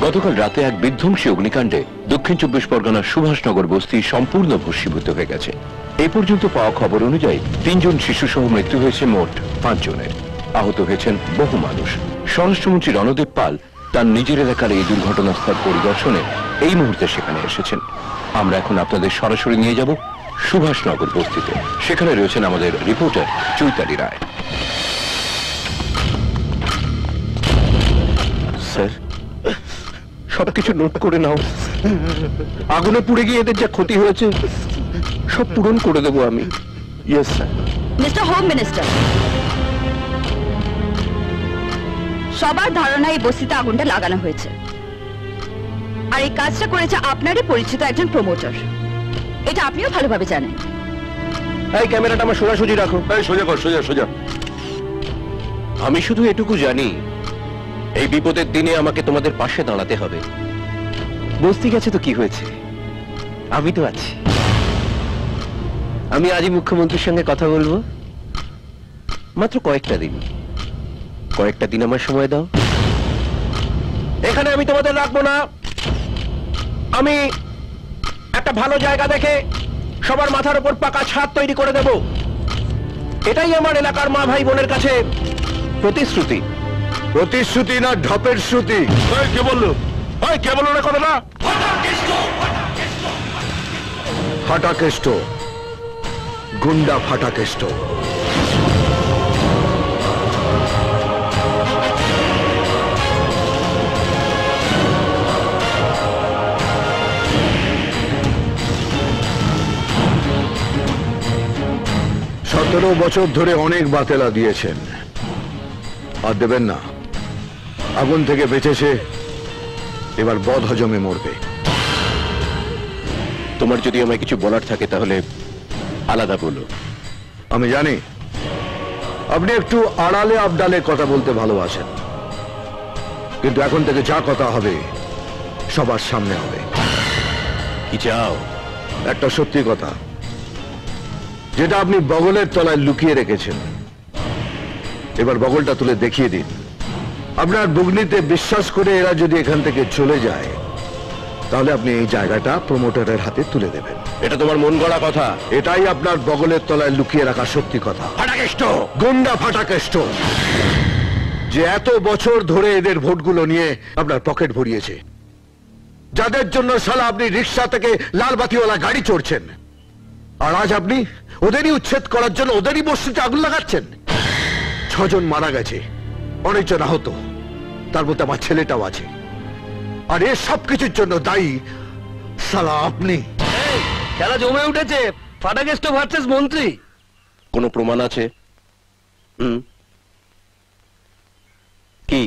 গতকাল রাতে এক বিধ্বংসী অগ্নিকাণ্ডে দক্ষিণ 24 পরগনার সুভাষনগর বস্তি সম্পূর্ণ ভস্মীভূত হয়ে গেছে। এ পর্যন্ত পাওয়া খবর অনুযায়ী 3 জন শিশুসহ মৃত্যু হয়েছে মোট 5 জনের। আহত হয়েছেন বহু মানুষ। স্বরাষ্ট্রমন্ত্রী রণদেব পাল তার নিজের এলাকার এই দুর্ঘটনাস্থল পরিদর্শনে এই মুহূর্তে সেখানে এসেছেন। আমরা এখন আপনাদের সরাসরি নিয়ে যাব সুভাষনগর বস্তিতে। সেখানে রয়েছেন আমাদের রিপোর্টার চৈতালি রায়। স্যার, সবকিছু নোট করে নাও। আগুনে পুড়ে গিয়ে এদের যা ক্ষতি হয়েছে সব পূরণ করে দেবো আমি। Yes sir. Mister home minister, সবার ধারণা এই বস্তিতে আগুনটা লাগানো হয়েছে, আর এই কাজটা করেছে আপনারই পরিচিত একজন প্রমোটার। এটা আপনিও ভালোভাবে জানেন। এই ক্যামেরাটা আমার সোজাসুজি রাখো। সোজা কর, সোজা সোজা। আমি শুধু এটুকু জানি, এই বিপদের দিনে আমাকে তোমাদের পাশে দাঁড়াতে হবে। বস্তি গেছে তো কি হয়েছে, আমি তো আছি। আমি আজই মুখ্যমন্ত্রীর সঙ্গে কথা বলবো। মাত্র কয়েকটা দিন আমার সময় দাও। এখানে আমি তোমাদের রাখবো না। আমি একটা ভালো জায়গা দেখে সবার মাথার উপর পাকা ছাদ তৈরি করে দেব। এটাই আমার এলাকার মা ভাই বোনের কাছে প্রতিশ্রুতি। প্রতিশ্রুতি না ঢপের শ্রুতি। কে বললো? কে বললো না কথাটা? ফাটাকেষ্ট, গুন্ডা ফাটাকেষ্ট। সতেরো বছর ধরে অনেক বাতেলা দিয়েছেন, আর দেবেন না। আগুন থেকে বেঁচেছে, এবার বদ হজমে মরবে। তোমার যদি আমায় কিছু বলার থাকে তাহলে আলাদা বলো। আমি জানি আপনি একটু আড়ালে আবডালে কথা বলতে ভালোবাসেন, কিন্তু এখন থেকে যা কথা হবে সবার সামনে হবে। কি চাও? একটা সত্যি কথা, যেটা আপনি বগলের তলায় লুকিয়ে রেখেছেন, এবার বগলটা তুলে দেখিয়ে দিন। আপনার বুগনিতে বিশ্বাস করে এরা যদি এখান থেকে চলে যায়, তাহলে আপনি এই জায়গাটা প্রমোটারের হাতে তুলে দেবেন। এটা তোমার মন গড়া কথা। এটাই আপনার বগলের তলায় লুকিয়ে রাখা সত্যি কথা। ফাটাকেষ্ট, গুন্ডা ফাটাকেষ্ট, যে এত বছর ধরে এদের ভোটগুলো নিয়ে আপনার পকেট ভরিয়েছে, যাদের জন্য শালা আপনি রিক্সা থেকে লাল বাতিওয়ালা গাড়ি চড়ছেন, আর আজ আপনি ওদেরই উচ্ছেদ করার জন্য ওদেরই বস্তিতে আগুন লাগাচ্ছেন। 6 জন মারা গেছে, অনেকজন আহত, তার মধ্যে আমার ছেলেটাও আছে। আর এর সবকিছুর জন্য দায়ী শালা আপনি। খেলা জমে উঠেছে, ফাটাকেষ্ট ভার্সেস মন্ত্রী। কোনো প্রমাণ আছে? কি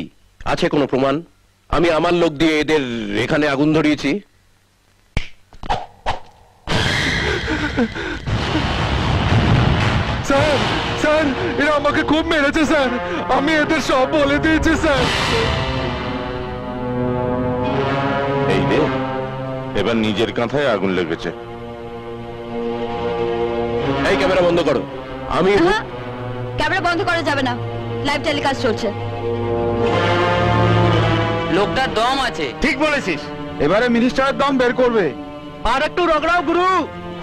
আছে কোনো প্রমাণ? আমি আমার লোক দিয়ে এদের এখানে আগুন ধরিয়েছি। স্যার, স্যার, এরা আমাকে খুব মেরেছে স্যার। আমি এদের সব বলে দিয়েছি স্যার। এই রে, এবার নিজের কাঁথায় আগুন লেগেছে। এই ক্যামেরা বন্ধ করো। আমি ক্যামেরা বন্ধ করা যাবে না, লাইভ টেলিকাস্ট চলছে। লোকটার দম আছে। ঠিক বলেছিস, এবারে মিনিস্টারের দম বের করবে। আর একটু রগড়াও গুরু।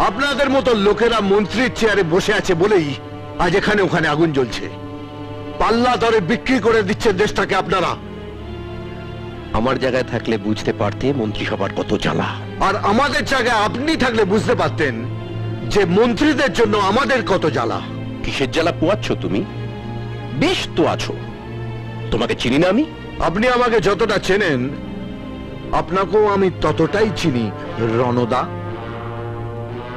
আপনাদের মতো লোকেরা মন্ত্রীর চেয়ারে বসে আছে বলেই আজ এখানে ওখানে আগুন জ্বলছে। পাল্লা দরে বিক্রি করে দিচ্ছেন দেশটাকে আপনারা। আমার জায়গায় থাকলে বুঝতে পারতে মন্ত্রিসভার কত জ্বালা। আর আমাদের জায়গায় আপনি থাকলে বুঝতে পারতেন যে মন্ত্রীদের জন্য আমাদের কত জ্বালা। কিসের জ্বালা পোয়াচ্ছ তুমি? বেশ তো আছো। তোমাকে চিনি না আমি? আপনি আমাকে যতটা চেনেন, আপনাকেও আমি ততটাই চিনি রণদা।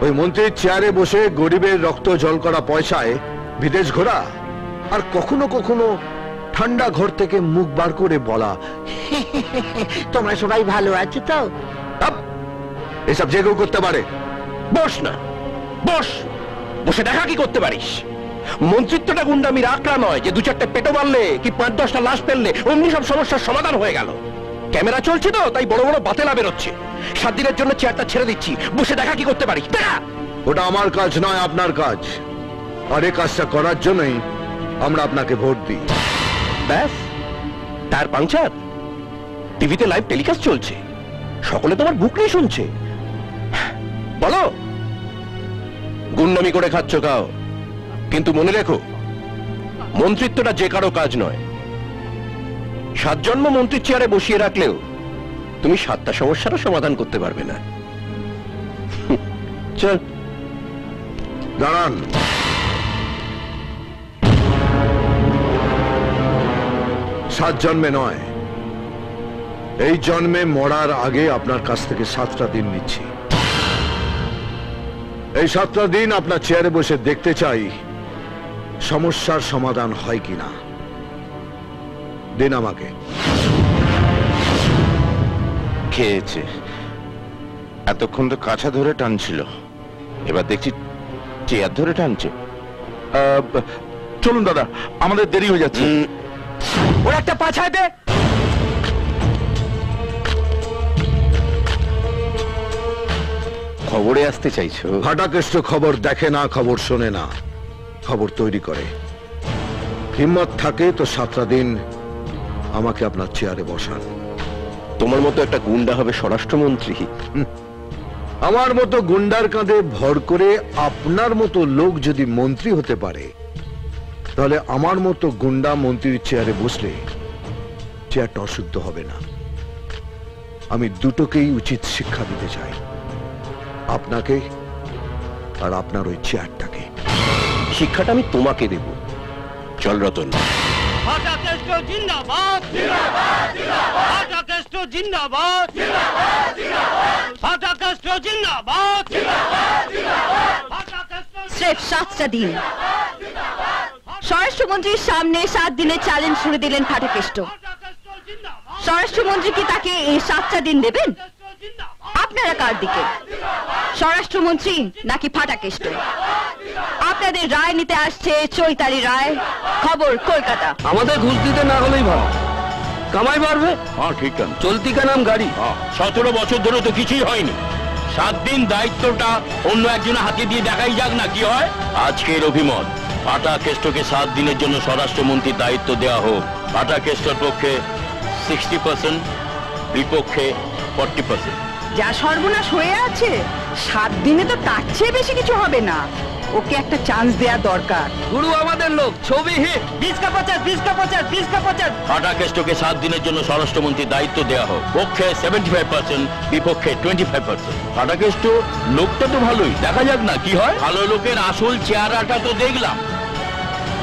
ওই মন্ত্রীর চেয়ারে বসে গরিবের রক্ত জল করা পয়সায় বিদেশ ঘোরা, আর কখনো কখনো ঠান্ডা ঘর থেকে মুখ বার করে বলা, তোমরা সবাই ভালো আছো তো। এসব যে কেউ করতে পারে। বস না, বস। বসে দেখা কি করতে পারিস? মন্ত্রিত্বটা গুন্ডামি রাখলা নয় যে 2-4টে পেটো মারলে কি 5-10টা লাশ ফেললে অমনি সব সমস্যার সমাধান হয়ে গেল। ক্যামেরা চলছে তো, তাই বড় বড় বাতেলা বেরোচ্ছে। 7 দিনের জন্য চেয়ারটা ছেড়ে দিচ্ছি, বসে দেখা কি করতে পারিস দেখা। ওটা আমার কাজ নয়, আপনার কাজ। আর এই কাজটা করার জন্যই আমরা আপনাকে ভোট দিই। ব্যাস, টায়ার পাংচার। টিভিতে লাইভ টেলিকাস্ট চলছে, সকলে তোমার বুক নিয়ে শুনছে। বলো, গুন্ডামি করে খাচ্ছ খাও, কিন্তু মনে রেখো মন্ত্রিত্বটা যে কারো কাজ নয়। 7 জন্ম মন্ত্রীর চেয়ারে বসিয়ে রাখলেও তুমি 7টা সমস্যারও সমাধান করতে পারবে না। চল। দাঁড়ান। সাত জন্মে নয়, এই জন্মে মরার আগে আপনার কাছ থেকে 7টা দিন নিচ্ছি। এই 7টা দিন আপনার চেয়ারে বসে দেখতে চাই সমস্যার সমাধান হয় কিনা। দিন আমাকে। খেয়েছে, এতক্ষণ তো কাছা ধরে টানছিল, এবার দেখছি চেয়ার ধরে টানছে। চলুন দাদা, আমাদের দেরি হয়ে যাচ্ছে। ওর একটা পাছায় দে। খবরে আসতে চাইছো? ফাটাকেষ্ট খবর দেখে না, খবর শোনে না, খবর তৈরি করে। হিম্মত থাকে তো 7টা দিন আমাকে আপনার চেয়ারে বসান। তোমার মতো একটা গুন্ডা হবে স্বরাষ্ট্রমন্ত্রী? আমার মতো গুন্ডার কাঁধে ভর করে আপনার মতো লোক যদি মন্ত্রী হতে পারে, তাহলে আমার মতো গুন্ডা মন্ত্রীর চেয়ারে বসলে চেয়ারটা অশুদ্ধ হবে না। আমি দুটোকেই উচিত শিক্ষা দিতে চাই, আপনাকে আর আপনার ওই চেয়ারটাকে। শিক্ষাটা আমি তোমাকে দেব। চল রতন। ফাটাকেষ্ট জিন্দাবাদ, ফাটাকেষ্ট জিন্দাবাদ, ফাটাকেষ্ট জিন্দাবাদ, স্রেফ 7টা দিন। স্বরাষ্ট্রমন্ত্রীর সামনে 7 দিনের চ্যালেঞ্জ ছুড়ে দিলেন ফাটাকেষ্ট। স্বরাষ্ট্রমন্ত্রী কি তাকে এই 7টা দিন দেবেন? আপনারা কার দিকে, স্বরাষ্ট্রমন্ত্রী নাকি ফাটাকেষ্ট? আপনাদের রায় নিতে আসছে চৈতালি রায়, খবর কলকাতা। আমাদের ঘুষ দিতে না হলেই ভালো, কামাই বাড়বে। হ্যাঁ ঠিক আছে। চলতি কা নাম গাড়ি। 17 বছর ধরে তো কিছুই হয়নি। 7 দিন দায়িত্বটা অন্য একজনের হাতে দিয়ে দেখাই যাক না কি হয়। আজকের অভিমত, ফাটাকেষ্টকে 7 দিনের জন্য স্বরাষ্ট্রমন্ত্রীর দায়িত্ব দেওয়া হোক। ফাটাকেষ্টর পক্ষে 60%, বিপক্ষে 40%। যা সর্বনাশ হয়ে আছে, 7 দিনে তো তার চেয়ে বেশি কিছু হবে না। ওকে একটা চান্স দেয়া দরকার। গুরু আমাদের লোক, ছবি হিট। 20 का 50, 20 का 50, 20 का 50। ফাটাকেষ্টকে 7 দিনের জন্য স্বরাষ্ট্রমন্ত্রীর দায়িত্ব দেওয়া হোক। পক্ষে 75%, বিপক্ষে 25%। ফাটাকেষ্ট লোকটা তো ভালোই, দেখা যাক না কি হয়। ভালো লোকের আসল চেহারাটা তো দেখলাম,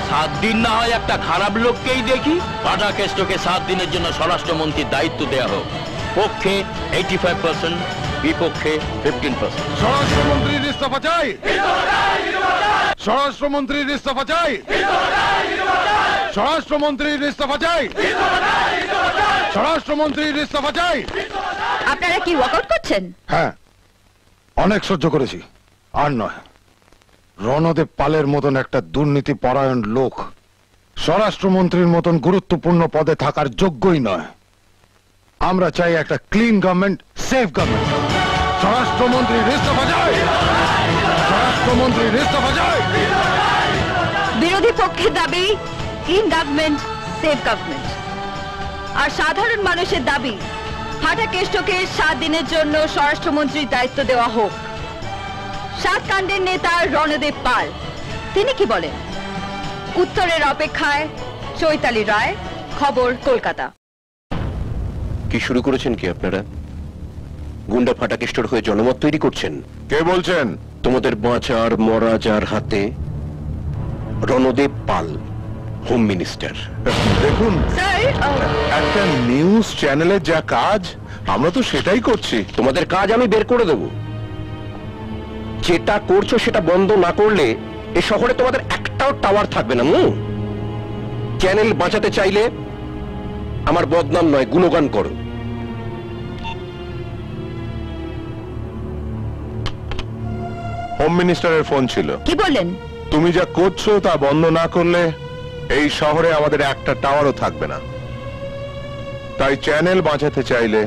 7 দিন না হয় একটা খারাপ লোককেই দেখি। ফাটাকেষ্টকে 7 দিনের জন্য স্বরাষ্ট্রমন্ত্রীর দায়িত্ব দেওয়া হোক। পক্ষে 85%, বিপক্ষে 15%। স্বরাষ্ট্রমন্ত্রীর ইস্তফা চাই, স্বরাষ্ট্রমন্ত্রীর ইস্তফা চাই, স্বরাষ্ট্রমন্ত্রীর ইস্তফা চাই, স্বরাষ্ট্রমন্ত্রীর ইস্তফা চাই। আপনারা কি ওয়াকআউট করছেন? হ্যাঁ, অনেক সহ্য করেছি, আর নয়। রণদেব পালের মতন একটা দুর্নীতি পরায়ণ লোক স্বরাষ্ট্রমন্ত্রীর মতন গুরুত্বপূর্ণ পদে থাকার যোগ্যই নয়। আমরা চাই একটা ক্লিন গভর্নমেন্ট, সেফ গভর্নমেন্ট। স্বরাষ্ট্রমন্ত্রীর ইস্তফা চাই, স্বরাষ্ট্রমন্ত্রীর ইস্তফা চাই। বিরোধী পক্ষের দাবি ক্লিন গভর্নমেন্ট, সেফ গভর্নমেন্ট। আর সাধারণ মানুষের দাবি ফাটাকেষ্টকে 7 দিনের জন্য স্বরাষ্ট্রমন্ত্রীর দায়িত্ব দেওয়া হোক। 7 কাণ্ডের নেতা রণদেব পাল, তিনি কি বলেন? উত্তরের অপেক্ষায় চৈতালি রায়, খবর কলকাতা। কি শুরু করেছেন কি আপনারা? গুন্ডা ফাটাকেষ্টর হয়ে জনমত তৈরি করছেন? কে বলছেন? তোমাদের বাঁচার মরা যার হাতে, রণদেব পাল, হোম মিনিস্টার। দেখুন, স্যার, একটা নিউজ চ্যানেলের যা কাজ, আমরা তো সেটাই করছি। তোমাদের কাজ আমি বের করে দেব। যেটা করছো সেটা বন্ধ না করলে এ শহরে তোমাদের একটাও টাওয়ার থাকবে না। চ্যানেল বাঁচাতে চাইলে আমার বদনাম নয়, গুণগান করো। হোম মিনিস্টারের ফোন ছিল। কি বললেন? তুমি যা করছো তা বন্ধ না করলে এই শহরে আমাদের একটা টাওয়ারও থাকবে না। তাই চ্যানেল বাঁচাতে চাইলে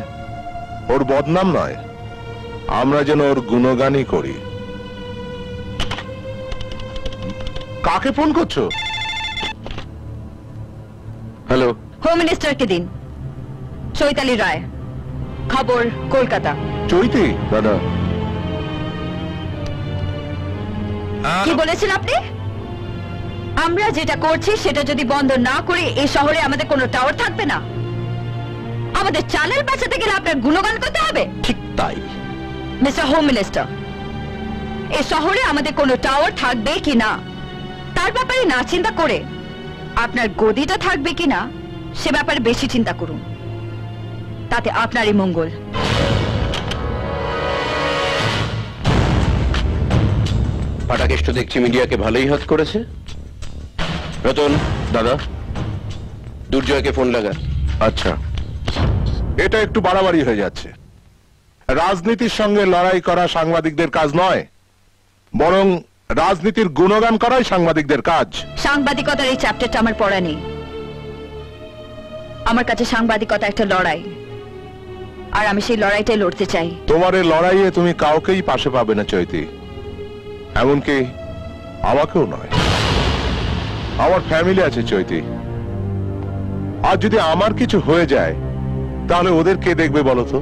ওর বদনাম নয়, আমরা যেন ওর গুণগানই করি। কাকে ফোন করছো? হ্যালো, হোম মিনিস্টারকে দিন। চৈতালি রায়, খবর কলকাতা। চৈতি দাদা, কি বলেছেন আপনি? আমরা যেটা করছি সেটা যদি বন্ধ না করে এই শহরে আমাদের কোনো টাওয়ার থাকবে না। আমাদের চ্যানেল বাঁচাতে গেলে আপনার গুণগান করতে হবে। ঠিক তাই। মিস্টার হোম মিনিস্টার, এই শহরে আমাদের কোনো টাওয়ার থাকবে কি না তার ব্যাপারে না চিন্তা করে আপনার গদিটা থাকবে কি না সে ব্যাপারে বেশি চিন্তা করুন, তাতে আপনারই মঙ্গল। ফাটাকেষ্ট দেখছি মিডিয়াকে ভালোই হাত করেছে। রতন দাদা। দুর্জয়কে ফোন লাগা। আচ্ছা, এটা একটু বাড়াবাড়ি হয়ে যাচ্ছে। রাজনীতির সঙ্গে লড়াই করা সাংবাদিকদের কাজ নয়, বরং রাজনীতির গুণগান করাই সাংবাদিকদের কাজ। সাংবাদিকতার এই চ্যাপ্টারটা আমার পড়া নেই। আমার কাছে সাংবাদিকতা একটা লড়াই, আর আমি সেই লড়াইটাই লড়তে চাই। তোমার এই লড়াইয়ে তুমি কাউকেই পাশে পাবে না চৈতি, এমনকি আমাকেও নয়। আমার ফ্যামিলি আছে চৈতি, আর যদি আমার কিছু হয়ে যায় তাহলে ওদের কে দেখবে বলো তো?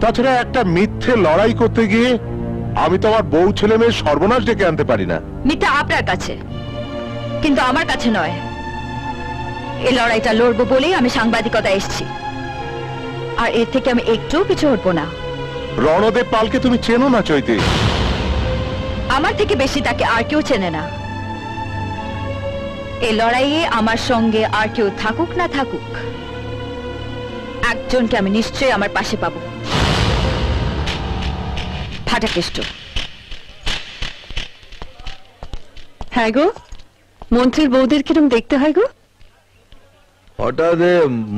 তাছাড়া একটা মিথ্যে লড়াই করতে গিয়ে আমি তো আমার বউ ছেলে মেয়ের সর্বনাশ ডেকে আনতে পারি না। মিথ্যা আপনার কাছে, কিন্তু আমার কাছে নয়। এই লড়াইটা লড়বো বলেই আমি সাংবাদিকতা এসেছি, আর এর থেকে আমি একটুও পিছু হটবো না। রণদেব পালকে তুমি চেনো না চৈতি? আমার থেকে বেশি তাকে আর কেউ চেনে না। এই লড়াইয়ে আমার সঙ্গে আর কেউ থাকুক না থাকুক, একজনকে আমি নিশ্চয়ই আমার পাশে পাবো, ফাটাকেষ্ট। হ্যাঁ গো, মন্ত্রীর বউদের কিরম দেখতে হয় গো? হঠাৎ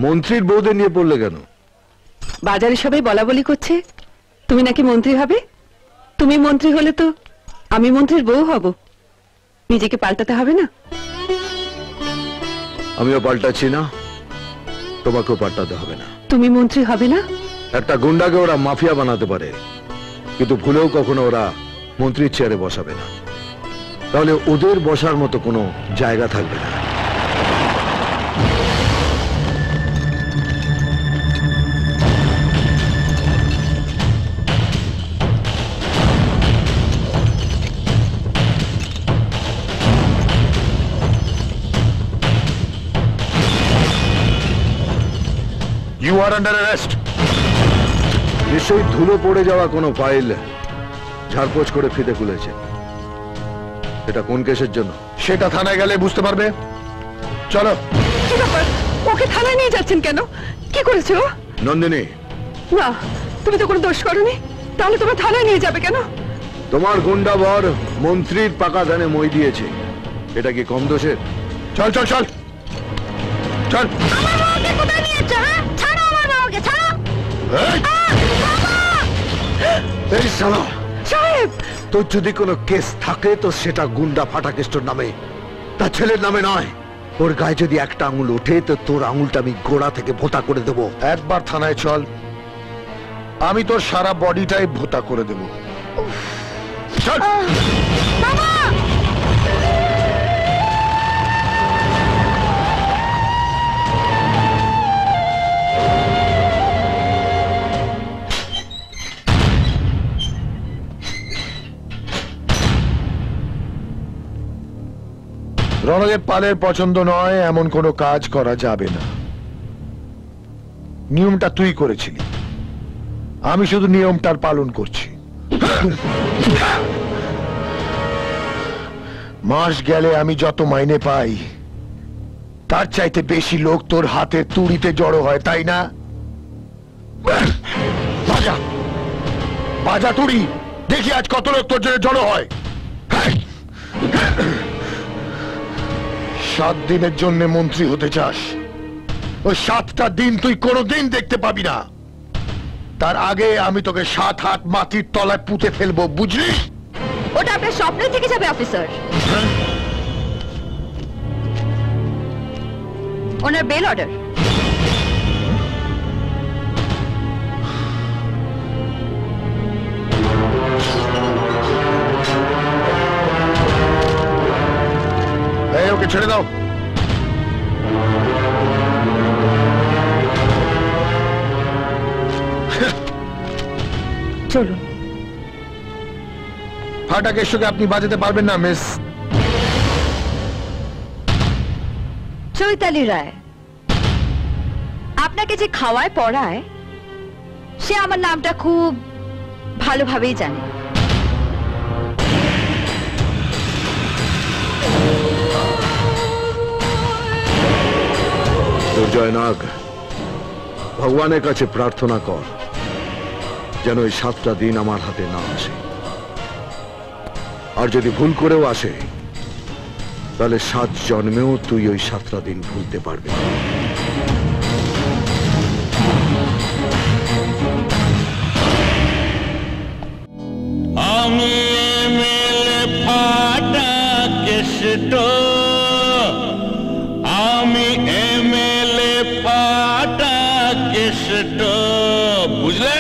মন্ত্রীর বউদের নিয়ে পড়লে কেন? বাজারে সবাই বলা বলি করছে তুমি নাকি মন্ত্রী হবে। তুমি মন্ত্রী হলে তো আমি মন্ত্রীর বউ হব। নিজেকে পাল্টাতে হবে না? আমিও পাল্টাচ্ছি না, তোমাকেও পাল্টাতে হবে না। তুমি মন্ত্রী হবে না? একটা গুন্ডাকে ওরা মাফিয়া বানাতে পারে, কিন্তু ভুলেও কখনো ওরা মন্ত্রীর চেয়ারে বসাবে না। তাহলে ওদের বসার মতো কোনো জায়গা থাকবে না। You are under arrest. নিশ্চয়ই ধুলো পড়ে যাওয়া কোনো ফাইল ঝাড়পোছ করে ফিতে খুলেছে। এটা কোন কেসের জন্য? সেটা থানায় গেলে বুঝতে পারবে। চলো। কি ব্যাপার, ওকে থানায় নিয়ে যাচ্ছেন কেন? কি করেছে ও? নন্দিনী, না, তুমি তো কোনো দোষ করোনি, তাহলে তোমার থানায় নিয়ে যাবে কেন? তোমার গুন্ডা বর মন্ত্রীর পাকা ধানে মই দিয়েছে, এটা কি কম দোষের? চল চল চল চল। আমার বউকে কোথায় নিয়েছো? হ্যাঁ, ছাড়ো আমার বউকে, ছাড়ো। এই শালা, সাহেব, তোর যদি কোনো কেস থাকে তো সেটা গুন্ডা ফাটাকেষ্টর নামে, তার ছেলের নামে নয়। ওর গায়ে যদি একটা আঙুল ওঠে তো তোর আঙুলটা আমি গোড়া থেকে ভোঁতা করে দেবো। একবার থানায় চল, আমি তোর সারা বডিটাই ভোতা করে দেব। চল। বাবা, রণদেব পালের পছন্দ নয় এমন কোনো কাজ করা যাবে না। নিয়মটা তুই করেছিলি, আমি শুধু নিয়মটার পালন করছি। মাস গেলে আমি যত মাইনে পাই তার চাইতে বেশি লোক তোর হাতে তুড়িতে জড়ো হয়, তাই না? বাজা বাজা তুড়ি, দেখি আজ কত লোক তোর জন্য জড়ো হয়। 7 দিনের জন্য মন্ত্রী হতে চাস? ওই 7টা দিন তুই কোনোদিন দেখতে পাবি না। তার আগে আমি তোকে 7 হাত মাটির তলায় পুঁতে ফেলবো, বুঝলি? ওটা আপনার স্বপ্নে থেকে যাবে অফিসার। ওনার বেল অর্ডার। এই ওকে ছেড়ে দাও। চলুন। ফাটা কেষ্টকে আপনি বাজাতে পারবেন না মিস। চৈতালি রায়, আপনাকে যে খাওয়ায় পড়ায় সে আমার নামটা খুব ভালোভাবেই জানে। দুর্জয় নাগ, ভগবানের কাছে প্রার্থনা কর যেন এই 7টা দিন আমার হাতে না আসে, আর যদি ভুল করেও আসে তাহলে 7 জন্মেও তুই ওই 7টা দিন ভুলতে পারবি না। আমি এমএলএ ফাটা কেষ্ট, আমি এমএলএ ফাটা কেষ্ট, বুঝলে?